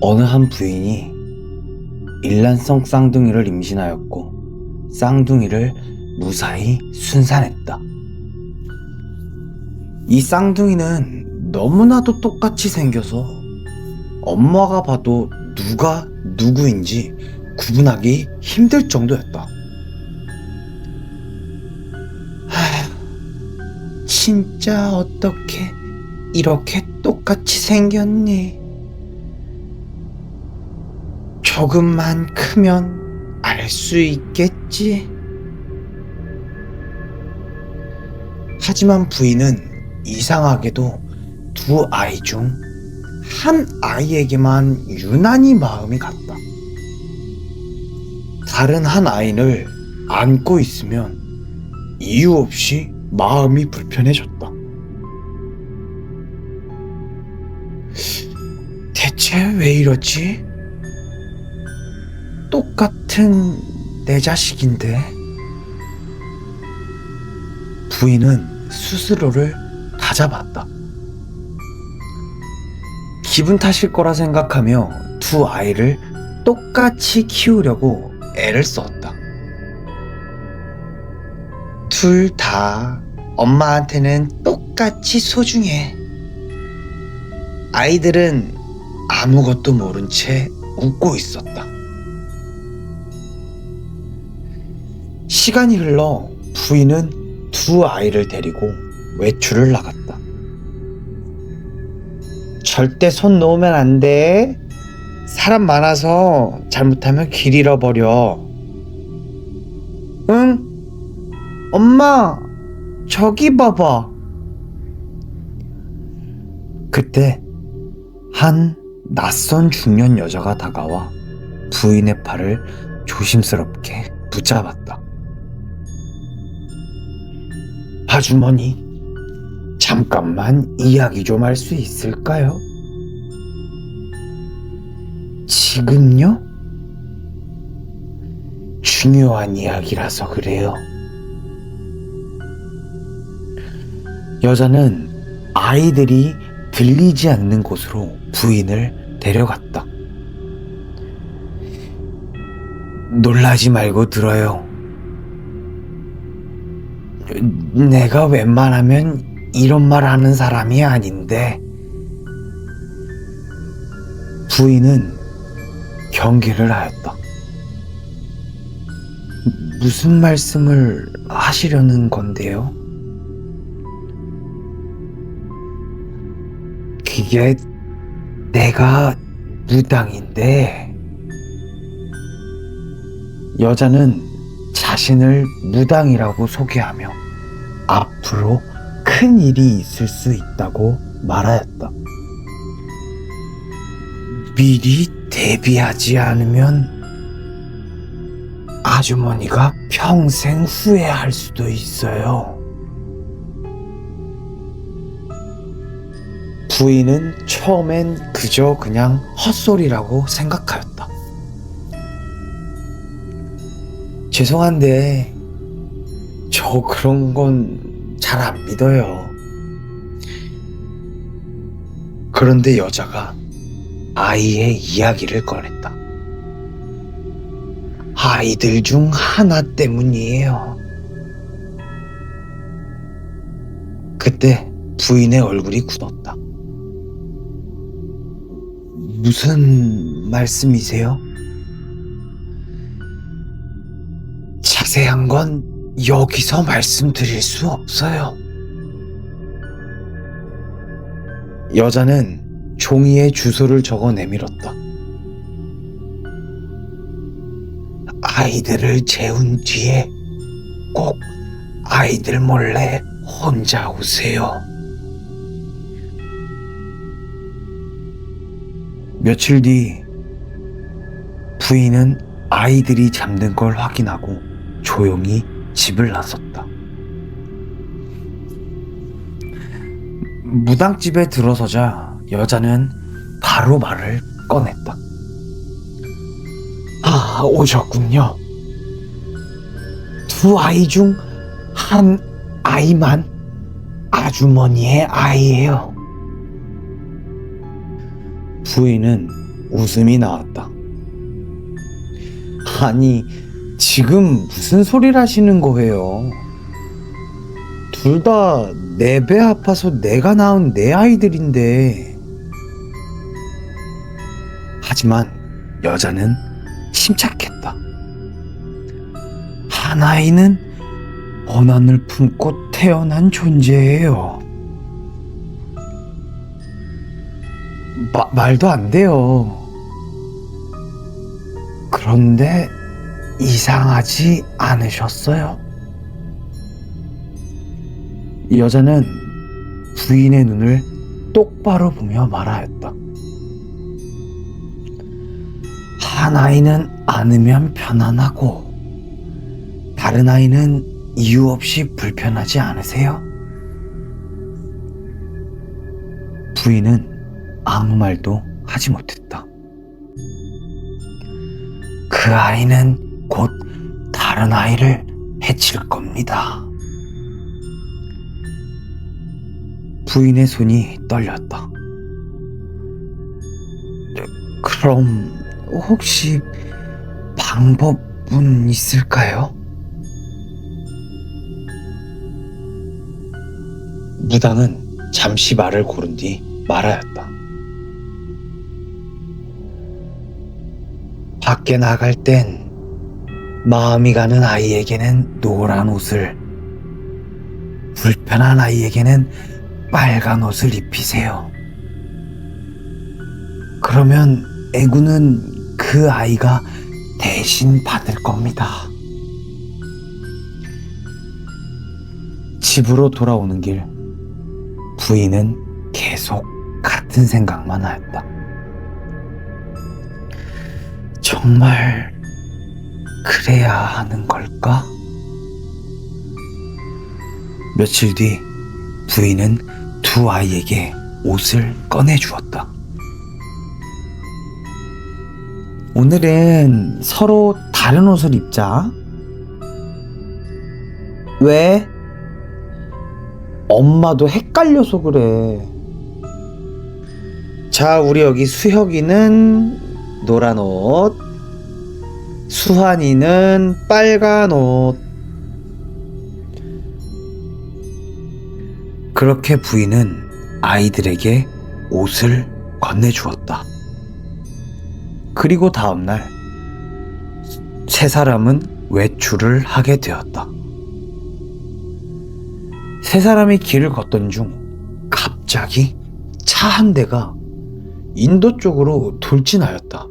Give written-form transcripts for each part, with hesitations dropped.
어느 한 부인이 일란성 쌍둥이를 임신하였고 쌍둥이를 무사히 순산했다. 이 쌍둥이는 너무나도 똑같이 생겨서 엄마가 봐도 누가 누구인지 구분하기 힘들 정도였다. 진짜 어떻게 이렇게 똑같이 생겼니? 조금만 크면 알 수 있겠지. 하지만 부인은 이상하게도 두 아이 중 한 아이에게만 유난히 마음이 갔다. 다른 한 아이를 안고 있으면 이유 없이 마음이 불편해졌다. 대체 왜 이러지? 똑같은 내 자식인데. 부인은 스스로를 다잡았다. 기분 탓일 거라 생각하며 두 아이를 똑같이 키우려고 애를 썼다. 둘 다 엄마한테는 똑같이 소중해. 아이들은 아무것도 모른 채 웃고 있었다. 시간이 흘러 부인은 두 아이를 데리고 외출을 나갔다. 절대 손 놓으면 안 돼. 사람 많아서 잘못하면 길 잃어버려. 응? 엄마, 저기 봐봐. 그때 한 낯선 중년 여자가 다가와 부인의 팔을 조심스럽게 붙잡았다. 아주머니, 잠깐만 이야기 좀 할 수 있을까요? 지금요? 중요한 이야기라서 그래요. 여자는 아이들이 들리지 않는 곳으로 부인을 데려갔다. 놀라지 말고 들어요. 내가 웬만하면 이런 말 하는 사람이 아닌데. 부인은 경계를 하였다. 무슨 말씀을 하시려는 건데요? 그게 내가 무당인데. 여자는 자신을 무당이라고 소개하며 앞으로 큰 일이 있을 수 있다고 말하였다. 미리 대비하지 않으면 아주머니가 평생 후회할 수도 있어요. 부인은 처음엔 그저 그냥 헛소리라고 생각하였다. 죄송한데 저 그런 건 잘 안 믿어요. 그런데 여자가 아이의 이야기를 꺼냈다. 아이들 중 하나 때문이에요. 그때 부인의 얼굴이 굳었다. 무슨 말씀이세요? 자세한 건 여기서 말씀드릴 수 없어요. 여자는 종이에 주소를 적어 내밀었다. 아이들을 재운 뒤에 꼭 아이들 몰래 혼자 오세요. 며칠 뒤 부인은 아이들이 잠든 걸 확인하고 조용히 집을 나섰다. 무당집에 들어서자 여자는 바로 말을 꺼냈다. 아, 오셨군요. 두 아이 중 한 아이만 아주머니의 아이예요. 부인은 웃음이 나왔다. 아니, 지금 무슨 소리를 하시는 거예요? 둘 다 내 배 아파서 내가 낳은 내 아이들인데. 하지만 여자는 침착했다. 한 아이는 원한을 품고 태어난 존재예요. 말도 안 돼요. 그런데 이상하지 않으셨어요? 여자는 부인의 눈을 똑바로 보며 말하였다. 한 아이는 안으면 편안하고 다른 아이는 이유 없이 불편하지 않으세요? 부인은 아무 말도 하지 못했다. 그 아이는 곧 다른 아이를 해칠 겁니다. 부인의 손이 떨렸다. 그럼 혹시 방법은 있을까요? 무당은 잠시 말을 고른 뒤 말하였다. 밖에 나갈 땐 마음이 가는 아이에게는 노란 옷을, 불편한 아이에게는 빨간 옷을 입히세요. 그러면 애구는 그 아이가 대신 받을 겁니다. 집으로 돌아오는 길, 부인은 계속 같은 생각만 하였다. 정말 그래야 하는 걸까? 며칠 뒤 부인은 두 아이에게 옷을 꺼내주었다. 오늘은 서로 다른 옷을 입자. 왜? 엄마도 헷갈려서 그래. 자, 우리 여기 수혁이는 노란 옷, 수환이는 빨간 옷. 그렇게 부인은 아이들에게 옷을 건네주었다. 그리고 다음날 세 사람은 외출을 하게 되었다. 세 사람이 길을 걷던 중 갑자기 차 한 대가 인도 쪽으로 돌진하였다.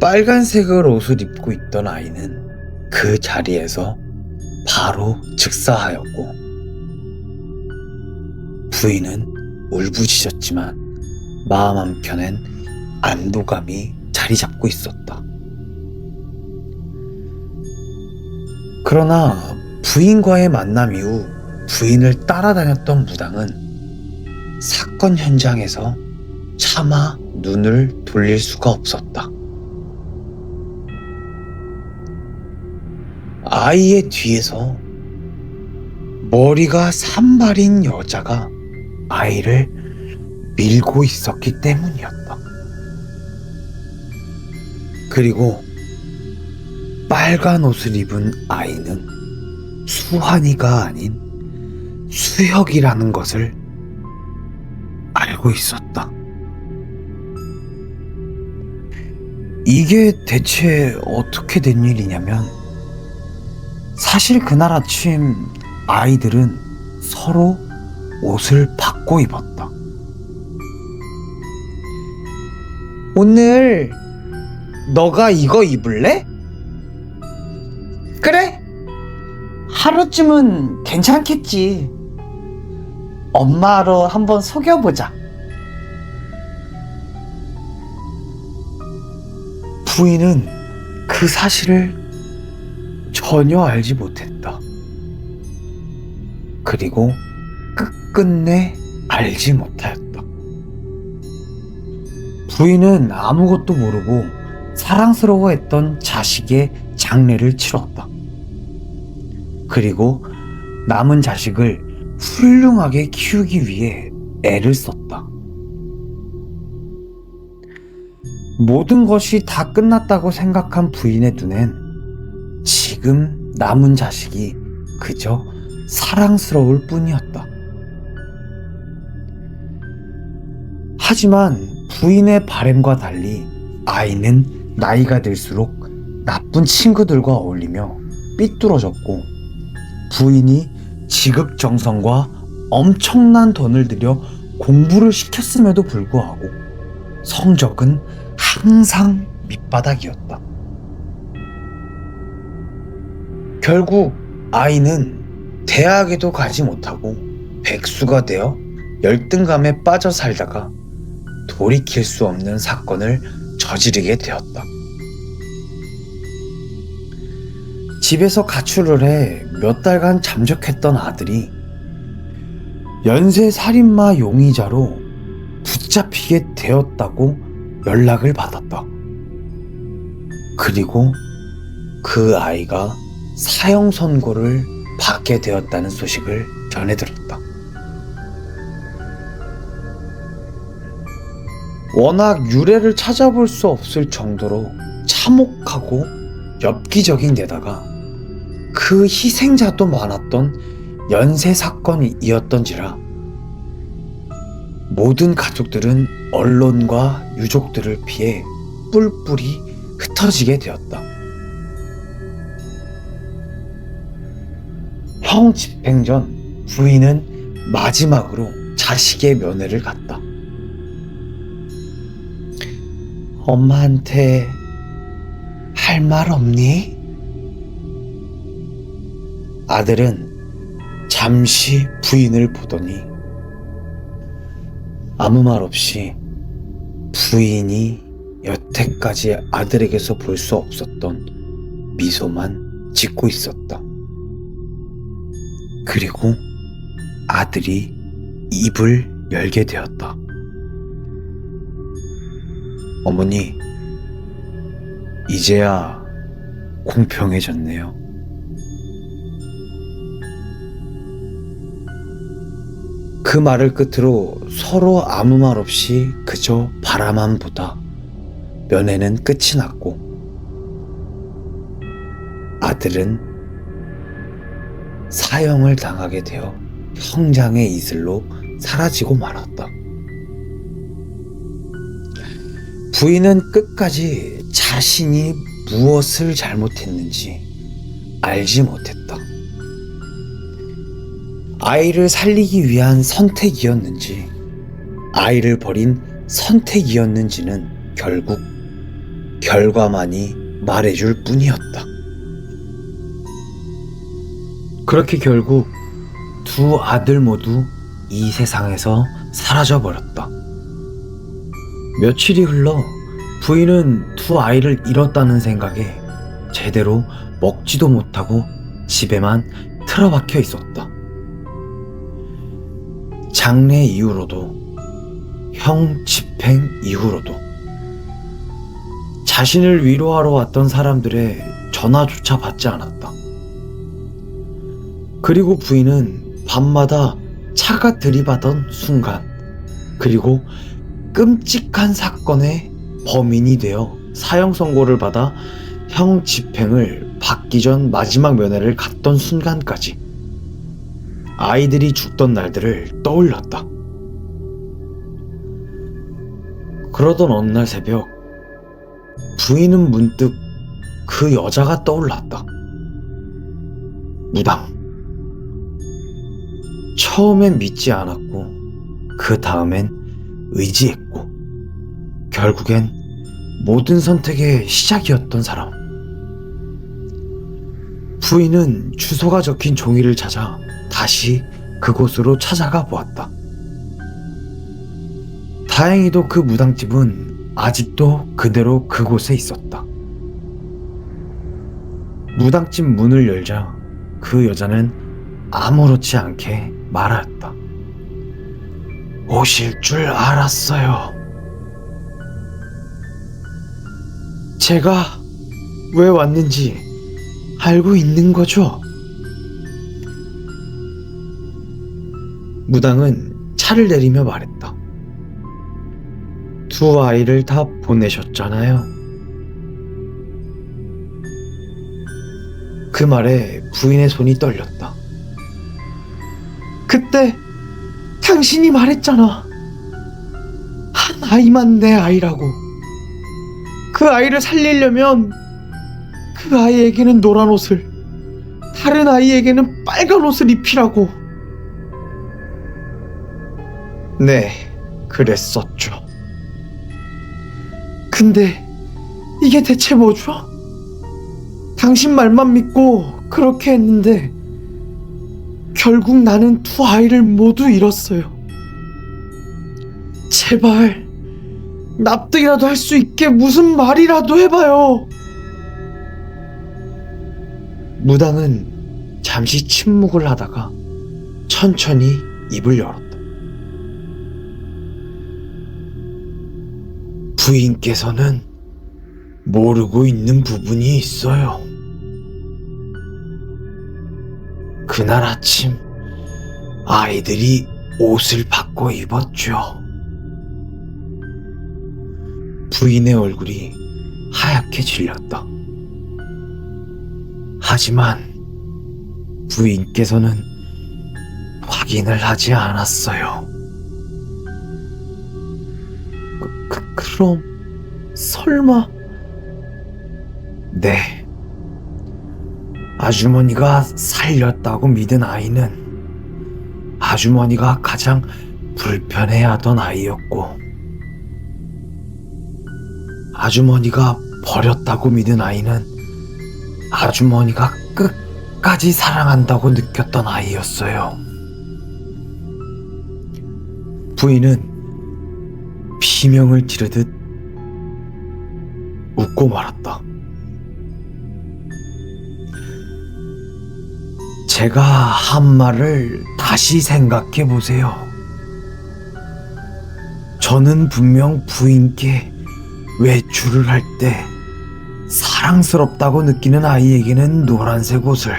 빨간색을 옷을 입고 있던 아이는 그 자리에서 바로 즉사하였고, 부인은 울부짖었지만 마음 한켠엔 안도감이 자리 잡고 있었다. 그러나 부인과의 만남 이후 부인을 따라다녔던 무당은 사건 현장에서 차마 눈을 돌릴 수가 없었다. 아이의 뒤에서 머리가 산발인 여자가 아이를 밀고 있었기 때문이었다. 그리고 빨간 옷을 입은 아이는 수환이가 아닌 수혁이라는 것을 알고 있었다. 이게 대체 어떻게 된 일이냐면, 사실 그날 아침 아이들은 서로 옷을 바꿔 입었다. 오늘 너가 이거 입을래? 그래? 하루쯤은 괜찮겠지. 엄마로 한번 속여보자. 부인은 그 사실을 전혀 알지 못했다. 그리고 끝끝내 알지 못하였다. 부인은 아무것도 모르고 사랑스러워했던 자식의 장례를 치렀다. 그리고 남은 자식을 훌륭하게 키우기 위해 애를 썼다. 모든 것이 다 끝났다고 생각한 부인의 눈엔 지금 남은 자식이 그저 사랑스러울 뿐이었다. 하지만 부인의 바람과 달리 아이는 나이가 들수록 나쁜 친구들과 어울리며 삐뚤어졌고, 부인이 지극정성과 엄청난 돈을 들여 공부를 시켰음에도 불구하고 성적은 항상 밑바닥이었다. 결국 아이는 대학에도 가지 못하고 백수가 되어 열등감에 빠져 살다가 돌이킬 수 없는 사건을 저지르게 되었다. 집에서 가출을 해 몇 달간 잠적했던 아들이 연쇄 살인마 용의자로 붙잡히게 되었다고 연락을 받았다. 그리고 그 아이가 사형 선고를 받게 되었다는 소식을 전해 들었다. 워낙 유래를 찾아볼 수 없을 정도로 참혹하고 엽기적인 데다가 그 희생자도 많았던 연쇄 사건이었던지라 모든 가족들은 언론과 유족들을 피해 뿔뿔이 흩어지게 되었다. 형 집행 전 부인은 마지막으로 자식의 면회를 갔다. 엄마한테 할 말 없니? 아들은 잠시 부인을 보더니 아무 말 없이 부인이 여태까지 아들에게서 볼 수 없었던 미소만 짓고 있었다. 그리고 아들이 입을 열게 되었다. 어머니, 이제야 공평해졌네요. 그 말을 끝으로 서로 아무 말 없이 그저 바라만 보다 면회는 끝이 났고, 아들은 사형을 당하게 되어 형장의 이슬로 사라지고 말았다. 부인은 끝까지 자신이 무엇을 잘못했는지 알지 못했다. 아이를 살리기 위한 선택이었는지, 아이를 버린 선택이었는지는 결국 결과만이 말해줄 뿐이었다. 그렇게 결국 두 아들 모두 이 세상에서 사라져버렸다. 며칠이 흘러 부인은 두 아이를 잃었다는 생각에 제대로 먹지도 못하고 집에만 틀어박혀 있었다. 장례 이후로도, 형 집행 이후로도 자신을 위로하러 왔던 사람들의 전화조차 받지 않았다. 그리고 부인은 밤마다 차가 들이받던 순간, 그리고 끔찍한 사건의 범인이 되어 사형 선고를 받아 형 집행을 받기 전 마지막 면회를 갔던 순간까지 아이들이 죽던 날들을 떠올렸다. 그러던 어느 날 새벽, 부인은 문득 그 여자가 떠올랐다. 무당. 처음엔 믿지 않았고, 그 다음엔 의지했고, 결국엔 모든 선택의 시작이었던 사람. 부인은 주소가 적힌 종이를 찾아 다시 그곳으로 찾아가 보았다. 다행히도 그 무당집은 아직도 그대로 그곳에 있었다. 무당집 문을 열자 그 여자는 아무렇지 않게 말하였다. 오실 줄 알았어요. 제가 왜 왔는지 알고 있는 거죠? 무당은 차를 내리며 말했다. 두 아이를 다 보내셨잖아요. 그 말에 부인의 손이 떨렸다. 그때 당신이 말했잖아. 한 아이만 내 아이라고. 그 아이를 살리려면 그 아이에게는 노란 옷을, 다른 아이에게는 빨간 옷을 입히라고. 네, 그랬었죠. 근데 이게 대체 뭐죠? 당신 말만 믿고 그렇게 했는데 결국 나는 두 아이를 모두 잃었어요. 제발 납득이라도 할 수 있게 무슨 말이라도 해봐요. 무당은 잠시 침묵을 하다가 천천히 입을 열었다. 부인께서는 모르고 있는 부분이 있어요. 그날 아침 아이들이 옷을 바꿔 입었죠. 부인의 얼굴이 하얗게 질렸다. 하지만 부인께서는 확인을 하지 않았어요. 그럼 설마... 네. 아주머니가 살렸다고 믿은 아이는 아주머니가 가장 불편해하던 아이였고, 아주머니가 버렸다고 믿은 아이는 아주머니가 끝까지 사랑한다고 느꼈던 아이였어요. 부인은 비명을 지르듯 웃고 말았다. 제가 한 말을 다시 생각해 보세요. 저는 분명 부인께 외출을 할 때 사랑스럽다고 느끼는 아이에게는 노란색 옷을,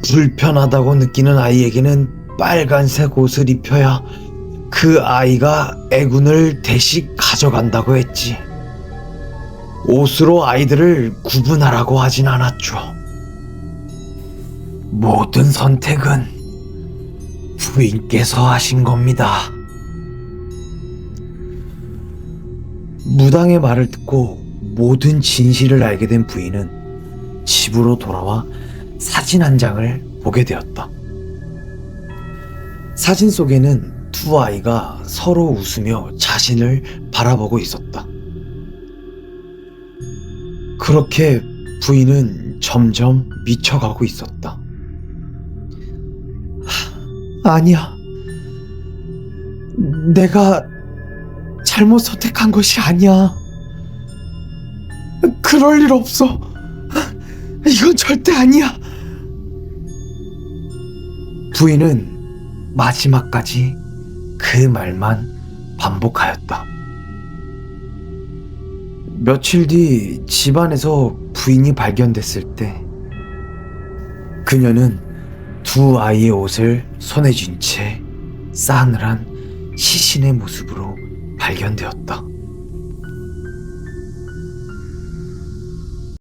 불편하다고 느끼는 아이에게는 빨간색 옷을 입혀야 그 아이가 애군을 대신 가져간다고 했지. 옷으로 아이들을 구분하라고 하진 않았죠. 모든 선택은 부인께서 하신 겁니다. 무당의 말을 듣고 모든 진실을 알게 된 부인은 집으로 돌아와 사진 한 장을 보게 되었다. 사진 속에는 두 아이가 서로 웃으며 자신을 바라보고 있었다. 그렇게 부인은 점점 미쳐가고 있었다. 아니야. 내가 잘못 선택한 것이 아니야. 그럴 일 없어. 이건 절대 아니야. 부인은 마지막까지 그 말만 반복하였다. 며칠 뒤 집안에서 부인이 발견됐을 때 그녀는 두 아이의 옷을 손에 쥔 채 싸늘한 시신의 모습으로 발견되었다.